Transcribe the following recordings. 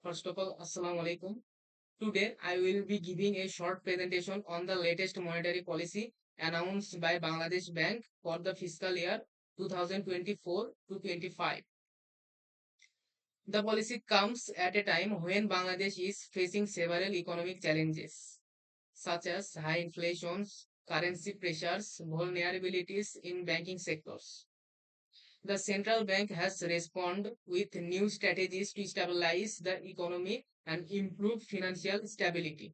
First of all, Assalamu alaikum. Today, I will be giving a short presentation on the latest monetary policy announced by Bangladesh Bank for the fiscal year 2024 to 25. The policy comes at a time when Bangladesh is facing several economic challenges, such as high inflations, currency pressures, vulnerabilities in banking sectors. The central bank has responded with new strategies to stabilize the economy and improve financial stability.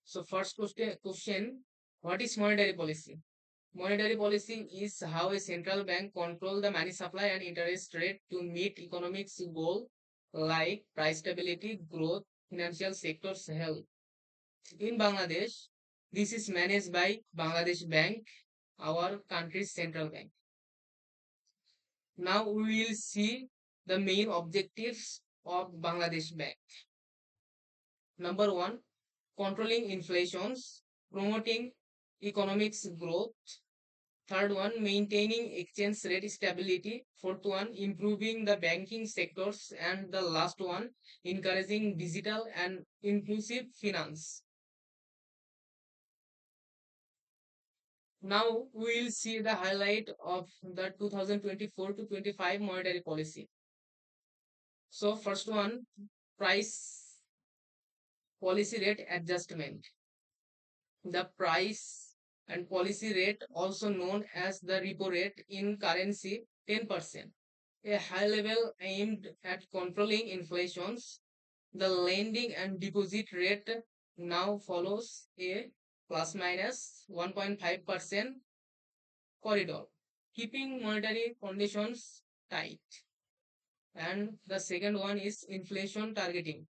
So first question, what is monetary policy? Monetary policy is how a central bank control the money supply and interest rate to meet economics goal like price stability, growth, financial sector's health. In Bangladesh, this is managed by Bangladesh Bank, our country's central bank. Now we will see the main objectives of Bangladesh Bank. Number one, controlling inflations, promoting economics growth. Third one, maintaining exchange rate stability. Fourth one, improving the banking sectors. And the last one, encouraging digital and inclusive finance. Now we will see the highlight of the 2024 to 25 monetary policy. So first one, price policy rate adjustment. The price and policy rate, also known as the repo rate in currency, 10%. A high level aimed at controlling inflations. The lending and deposit rate now follows a plus minus 1.5% corridor, keeping monetary conditions tight. And the second one is inflation targeting.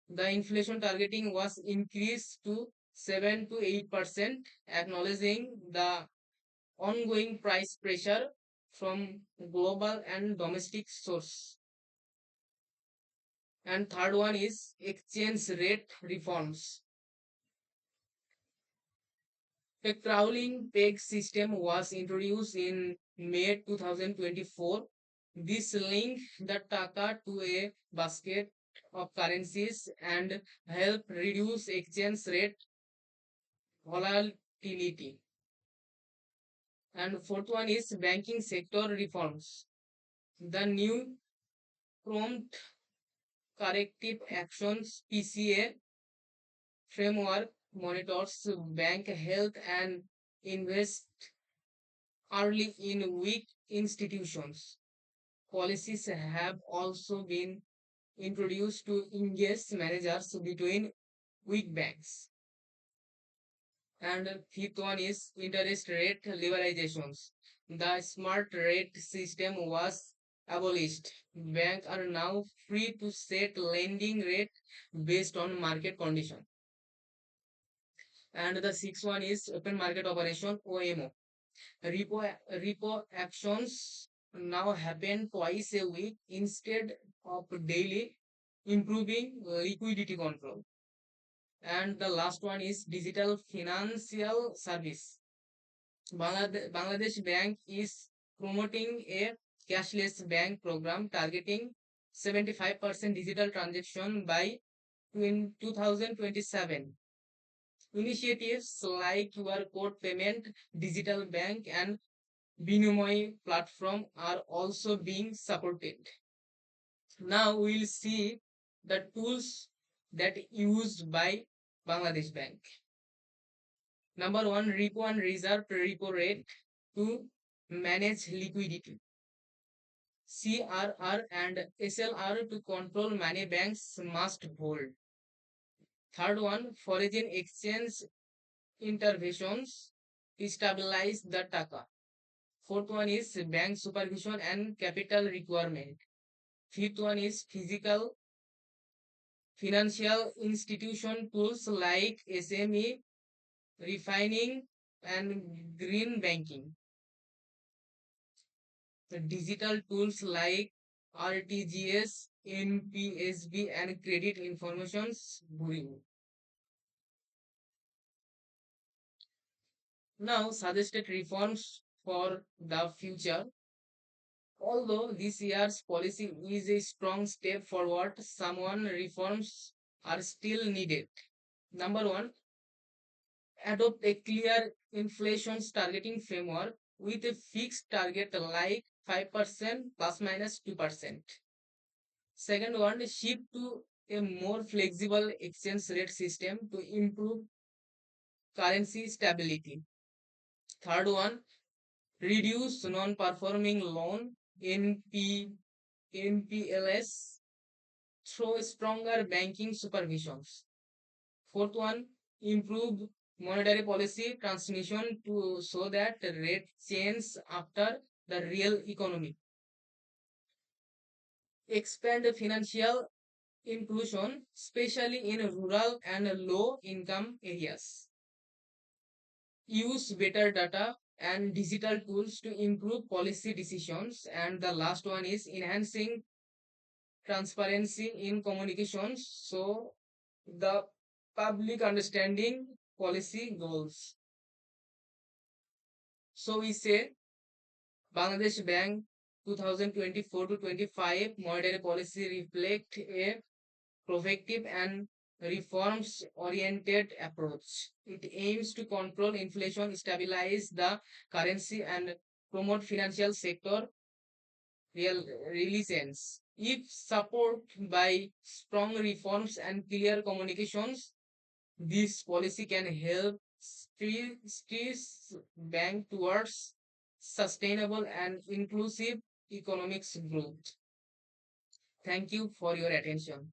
The inflation targeting was increased to 7 to 8%, acknowledging the ongoing price pressure from global and domestic source. And third one is exchange rate reforms. A crawling peg system was introduced in May 2024. This linked the taka to a basket of currencies and help reduce exchange rate volatility. And fourth one is banking sector reforms. The new prompt corrective actions PCA framework monitors bank health and invest early in weak institutions. Policies have also been introduced to engage managers between weak banks. And fifth one is interest rate liberalizations. The smart rate system was abolished. Banks are now free to set lending rate based on market condition. And the sixth one is open market operation OMO. Repo actions now happen twice a week instead of daily, improving liquidity control. And the last one is digital financial service. Bangladesh Bank is promoting a cashless bank program targeting 75% digital transaction by 2027. Initiatives like QR code payment, digital bank, and Binomoy platform are also being supported. Now we'll see the tools that used by Bangladesh Bank. Number one, repo and reserve repo rate to manage liquidity. CRR and SLR to control money banks must hold. Third one, foreign exchange interventions to stabilize the taka. Fourth one is bank supervision and capital requirement. Fifth one is physical financial institution tools like SME, refining, and green banking. The digital tools like RTGS, NPSB, and credit informations bureau. Now, suggested reforms for the future. Although this year's policy is a strong step forward, some reforms are still needed. Number one, adopt a clear inflation targeting framework with a fixed target like 5% plus minus 2%. Second one, shift to a more flexible exchange rate system to improve currency stability. Third one, reduce non-performing loan NPLs through stronger banking supervisions. Fourth one, improve monetary policy transmission to so that rate change after the real economy. Expand financial inclusion, especially in rural and low income areas. Use better data and digital tools to improve policy decisions. And the last one is enhancing transparency in communications so the public understanding policy goals. So we say Bangladesh Bank 2024 to 25 monetary policy reflect a proactive and reforms oriented approach. It aims to control inflation, stabilize the currency, and promote financial sector resilience. If supported by strong reforms and clear communications, this policy can help steer bank towards sustainable and inclusive economic growth. Thank you for your attention.